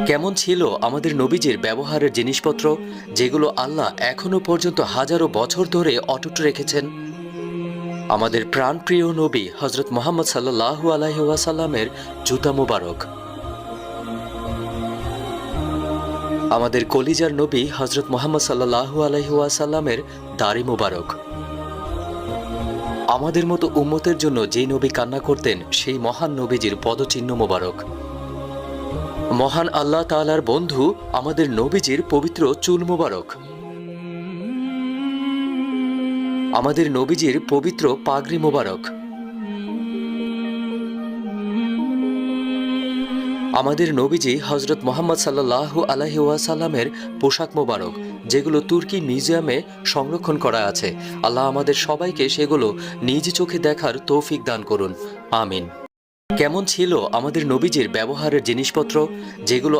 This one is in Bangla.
কেমন ছিল আমাদের নবীজির ব্যবহারের জিনিসপত্র, যেগুলো আল্লাহ এখনো পর্যন্ত হাজারো বছর ধরে অটুট রেখেছেন? আমাদের প্রাণপ্রিয় নবী হজরত মোহাম্মদ সাল্লাল্লাহু আলাইহি ওয়াসাল্লামের জুতা মুবারক, আমাদের কলিজার নবী হজরত মোহাম্মদ সাল্লাল্লাহু আলাইহি ওয়াসাল্লামের দাড়ি মুবারক, আমাদের মতো উম্মতের জন্য যেই নবী কান্না করতেন সেই মহান নবীজির পদচিহ্ন মোবারক, মহান আল্লাহ তাআলার বন্ধু আমাদের নবীজির পবিত্র চুল মোবারক, আমাদের নবীজির পবিত্র পাগড়ি মোবারক, আমাদের নবীজি হজরত মোহাম্মদ সাল্লাল্লাহু আলাইহি ওয়াসাল্লামের পোশাক মোবারক, যেগুলো তুর্কি মিউজিয়ামে সংরক্ষণ করা আছে। আল্লাহ আমাদের সবাইকে সেগুলো নিজ চোখে দেখার তৌফিক দান করুন, আমিন। কেমন ছিল আমাদের নবীজির ব্যবহারের জিনিসপত্র, যেগুলো